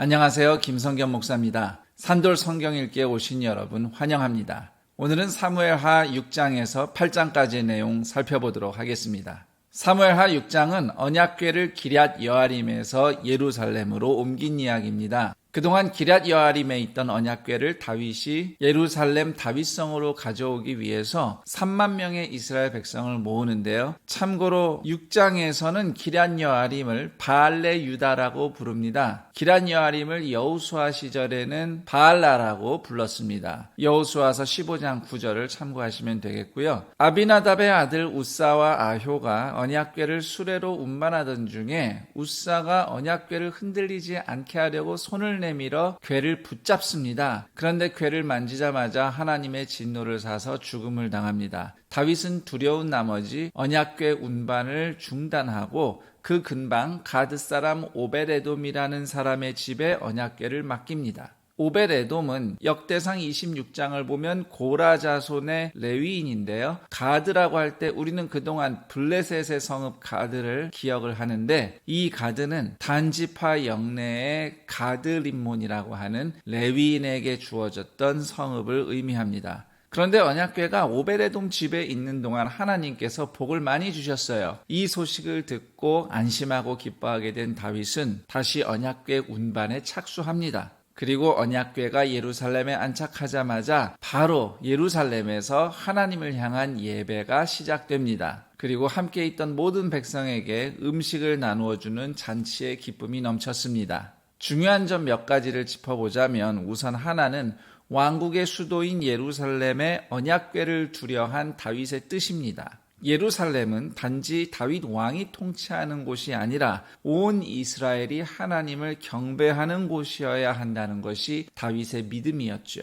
안녕하세요. 김성겸 목사입니다. 산돌 성경 읽기에 오신 여러분 환영합니다. 오늘은 사무엘하 6장에서 8장까지의 내용 살펴보도록 하겠습니다. 사무엘하 6장은 언약궤를 기럇 여아림에서 예루살렘으로 옮긴 이야기입니다. 그동안 기럇 여아림에 있던 언약궤를 다윗이 예루살렘 다윗성으로 가져오기 위해서 3만 명의 이스라엘 백성을 모으는데요. 참고로 6장에서는 기럇 여아림을 바알레 유다라고 부릅니다. 기럇 여아림을 여호수아 시절에는 바알라라고 불렀습니다. 여호수아서 15장 9절을 참고하시면 되겠고요. 아비나답의 아들 우사와 아효가 언약궤를 수레로 운반하던 중에 우사가 언약궤를 흔들리지 않게 하려고 손을 내밀어 궤를 붙잡습니다. 그런데 궤를 만지자마자 하나님의 진노를 사서 죽음을 당합니다. 다윗은 두려운 나머지 언약궤 운반을 중단하고 그 근방 가드 사람 오벳에돔이라는 사람의 집에 언약궤를 맡깁니다. 오벳에돔은 역대상 26장을 보면 고라 자손의 레위인인데요. 가드라고 할 때 우리는 그동안 블레셋의 성읍 가드를 기억을 하는데, 이 가드는 단지파 영내의 가드림몬이라고 하는 레위인에게 주어졌던 성읍을 의미합니다. 그런데 언약궤가 오벳에돔 집에 있는 동안 하나님께서 복을 많이 주셨어요. 이 소식을 듣고 안심하고 기뻐하게 된 다윗은 다시 언약궤 운반에 착수합니다. 그리고 언약궤가 예루살렘에 안착하자마자 바로 예루살렘에서 하나님을 향한 예배가 시작됩니다. 그리고 함께 있던 모든 백성에게 음식을 나누어주는 잔치의 기쁨이 넘쳤습니다. 중요한 점 몇 가지를 짚어보자면, 우선 하나는 왕국의 수도인 예루살렘에 언약궤를 두려 한 다윗의 뜻입니다. 예루살렘은 단지 다윗 왕이 통치하는 곳이 아니라 온 이스라엘이 하나님을 경배하는 곳이어야 한다는 것이 다윗의 믿음이었죠.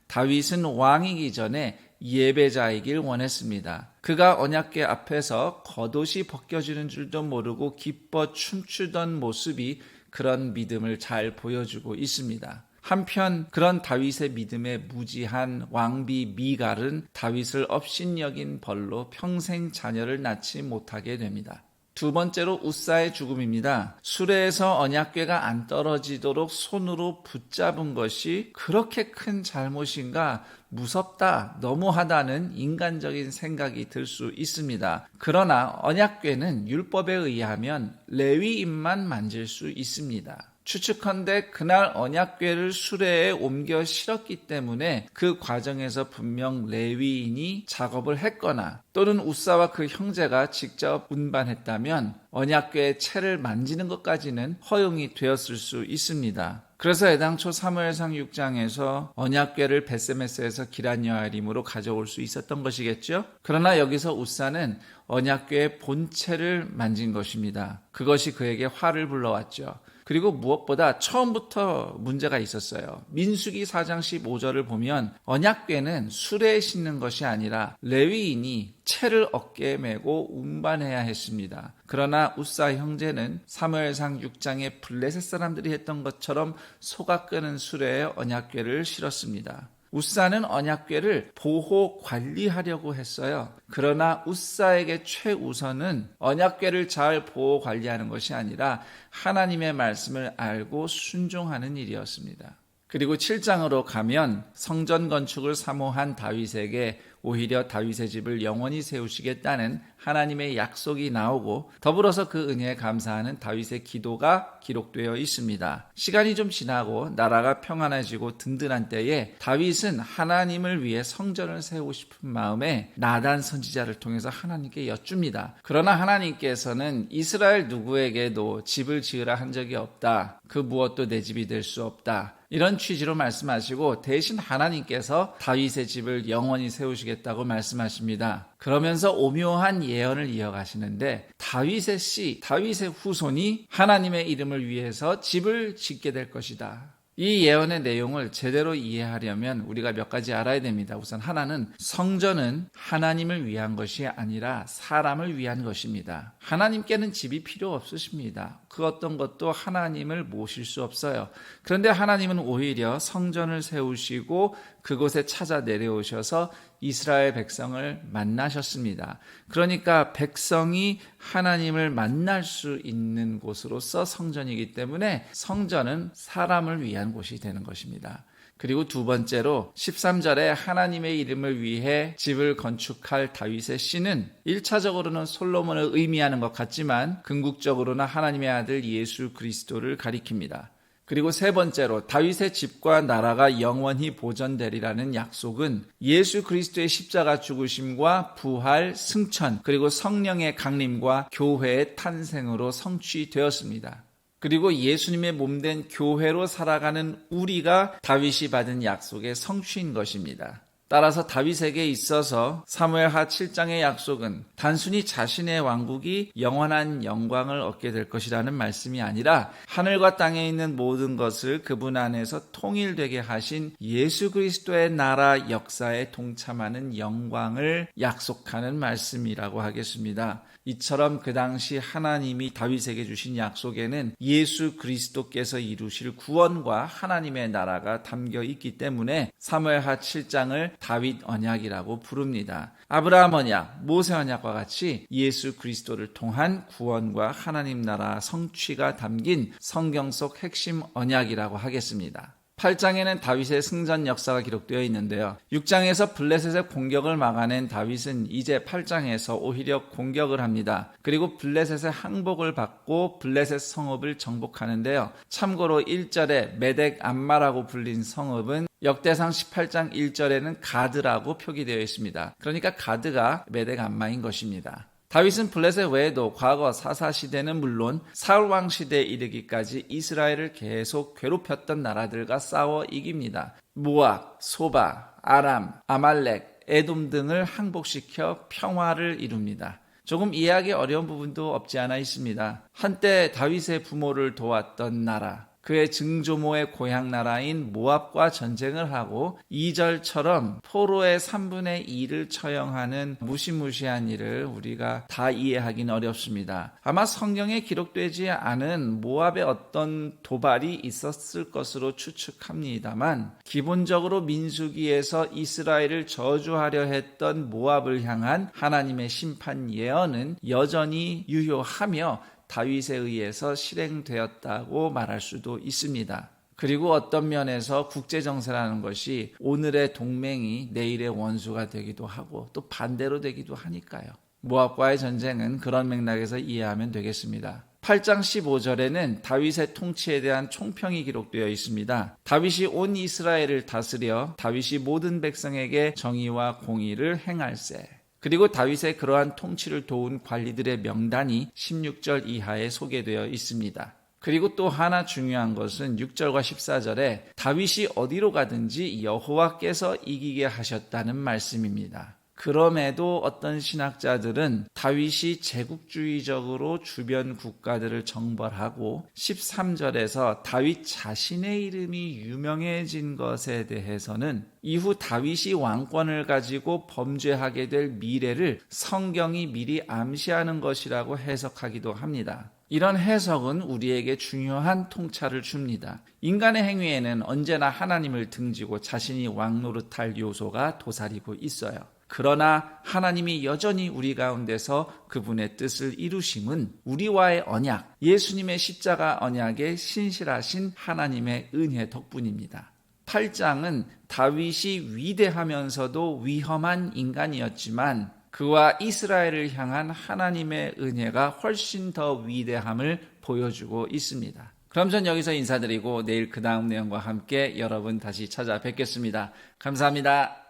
다윗은 왕이기 전에 예배자이길 원했습니다. 그가 언약궤 앞에서 겉옷이 벗겨지는 줄도 모르고 기뻐 춤추던 모습이 그런 믿음을 잘 보여주고 있습니다. 한편 그런 다윗의 믿음에 무지한 왕비 미갈은 다윗을 업신여긴 벌로 평생 자녀를 낳지 못하게 됩니다. 두 번째로 우사의 죽음입니다. 수레에서 언약궤가 안 떨어지도록 손으로 붙잡은 것이 그렇게 큰 잘못인가, 무섭다, 너무하다는 인간적인 생각이 들 수 있습니다. 그러나 언약궤는 율법에 의하면 레위인만 만질 수 있습니다. 추측컨대 그날 언약궤를 수레에 옮겨 실었기 때문에 그 과정에서 분명 레위인이 작업을 했거나 또는 우사와 그 형제가 직접 운반했다면 언약궤의 채를 만지는 것까지는 허용이 되었을 수 있습니다. 그래서 애당초 사무엘상 6장에서 언약궤를 벳세메스에서 기럇 여아림으로 가져올 수 있었던 것이겠죠. 그러나 여기서 우사는 언약궤의 본체를 만진 것입니다. 그것이 그에게 화를 불러왔죠. 그리고 무엇보다 처음부터 문제가 있었어요. 민수기 4장 15절을 보면 언약궤는 수레에 싣는 것이 아니라 레위인이 채를 어깨에 메고 운반해야 했습니다. 그러나 우사 형제는 사무엘상 6장에 블레셋 사람들이 했던 것처럼 소가 끄는 수레에 언약궤를 실었습니다. 우사는 언약궤를 보호 관리하려고 했어요. 그러나 우사에게 최우선은 언약궤를 잘 보호 관리하는 것이 아니라 하나님의 말씀을 알고 순종하는 일이었습니다. 그리고 7장으로 가면 성전 건축을 사모한 다윗에게 오히려 다윗의 집을 영원히 세우시겠다는 하나님의 약속이 나오고, 더불어서 그 은혜에 감사하는 다윗의 기도가 기록되어 있습니다. 시간이 좀 지나고 나라가 평안해지고 든든한 때에 다윗은 하나님을 위해 성전을 세우고 싶은 마음에 나단 선지자를 통해서 하나님께 여쭙니다. 그러나 하나님께서는 이스라엘 누구에게도 집을 지으라 한 적이 없다. 그 무엇도 내 집이 될 수 없다. 이런 취지로 말씀하시고 대신 하나님께서 다윗의 집을 영원히 세우시겠다고 말씀하십니다. 그러면서 오묘한 예언을 이어가시는데, 다윗의 씨, 다윗의 후손이 하나님의 이름을 위해서 집을 짓게 될 것이다. 이 예언의 내용을 제대로 이해하려면 우리가 몇 가지 알아야 됩니다. 우선 하나는 성전은 하나님을 위한 것이 아니라 사람을 위한 것입니다. 하나님께는 집이 필요 없으십니다. 그 어떤 것도 하나님을 모실 수 없어요. 그런데 하나님은 오히려 성전을 세우시고 그곳에 찾아 내려오셔서 이스라엘 백성을 만나셨습니다. 그러니까 백성이 하나님을 만날 수 있는 곳으로서 성전이기 때문에 성전은 사람을 위한 곳이 되는 것입니다. 그리고 두 번째로 13절에 하나님의 이름을 위해 집을 건축할 다윗의 씨는 1차적으로는 솔로몬을 의미하는 것 같지만 궁극적으로는 하나님의 아들 예수 그리스도를 가리킵니다. 그리고 세 번째로 다윗의 집과 나라가 영원히 보존되리라는 약속은 예수 그리스도의 십자가 죽으심과 부활, 승천, 그리고 성령의 강림과 교회의 탄생으로 성취되었습니다. 그리고 예수님의 몸된 교회로 살아가는 우리가 다윗이 받은 약속의 성취인 것입니다. 따라서 다윗에게 있어서 사무엘하 7장의 약속은 단순히 자신의 왕국이 영원한 영광을 얻게 될 것이라는 말씀이 아니라 하늘과 땅에 있는 모든 것을 그분 안에서 통일되게 하신 예수 그리스도의 나라 역사에 동참하는 영광을 약속하는 말씀이라고 하겠습니다. 이처럼 그 당시 하나님이 다윗에게 주신 약속에는 예수 그리스도께서 이루실 구원과 하나님의 나라가 담겨 있기 때문에 사무엘하 7장을 다윗 언약이라고 부릅니다. 아브라함 언약, 모세 언약과 같이 예수 그리스도를 통한 구원과 하나님 나라 성취가 담긴 성경 속 핵심 언약이라고 하겠습니다. 8장에는 다윗의 승전 역사가 기록되어 있는데요. 6장에서 블레셋의 공격을 막아낸 다윗은 이제 8장에서 오히려 공격을 합니다. 그리고 블레셋의 항복을 받고 블레셋 성읍을 정복하는데요. 참고로 1절에 메덱 암마라고 불린 성읍은 역대상 18장 1절에는 가드라고 표기되어 있습니다. 그러니까 가드가 메덱 암마인 것입니다. 다윗은 블레셋 외에도 과거 사사시대는 물론 사울왕 시대에 이르기까지 이스라엘을 계속 괴롭혔던 나라들과 싸워 이깁니다. 모압, 소바, 아람, 아말렉, 에돔 등을 항복시켜 평화를 이룹니다. 조금 이해하기 어려운 부분도 없지 않아 있습니다. 한때 다윗의 부모를 도왔던 나라, 그의 증조모의 고향 나라인 모압과 전쟁을 하고 2절처럼 포로의 3분의 2를 처형하는 무시무시한 일을 우리가 다 이해하기는 어렵습니다. 아마 성경에 기록되지 않은 모압의 어떤 도발이 있었을 것으로 추측합니다만 기본적으로 민수기에서 이스라엘을 저주하려 했던 모압을 향한 하나님의 심판 예언은 여전히 유효하며 다윗에 의해서 실행되었다고 말할 수도 있습니다. 그리고 어떤 면에서 국제정세라는 것이 오늘의 동맹이 내일의 원수가 되기도 하고 또 반대로 되기도 하니까요. 모압과의 전쟁은 그런 맥락에서 이해하면 되겠습니다. 8장 15절에는 다윗의 통치에 대한 총평이 기록되어 있습니다. 다윗이 온 이스라엘을 다스려 다윗이 모든 백성에게 정의와 공의를 행할세. 그리고 다윗의 그러한 통치를 도운 관리들의 명단이 16절 이하에 소개되어 있습니다. 그리고 또 하나 중요한 것은 6절과 14절에 다윗이 어디로 가든지 여호와께서 이기게 하셨다는 말씀입니다. 그럼에도 어떤 신학자들은 다윗이 제국주의적으로 주변 국가들을 정벌하고 13절에서 다윗 자신의 이름이 유명해진 것에 대해서는 이후 다윗이 왕권을 가지고 범죄하게 될 미래를 성경이 미리 암시하는 것이라고 해석하기도 합니다. 이런 해석은 우리에게 중요한 통찰을 줍니다. 인간의 행위에는 언제나 하나님을 등지고 자신이 왕 노릇할 요소가 도사리고 있어요. 그러나 하나님이 여전히 우리 가운데서 그분의 뜻을 이루심은 우리와의 언약, 예수님의 십자가 언약에 신실하신 하나님의 은혜 덕분입니다. 8장은 다윗이 위대하면서도 위험한 인간이었지만 그와 이스라엘을 향한 하나님의 은혜가 훨씬 더 위대함을 보여주고 있습니다. 그럼 전 여기서 인사드리고 내일 그 다음 내용과 함께 여러분 다시 찾아뵙겠습니다. 감사합니다.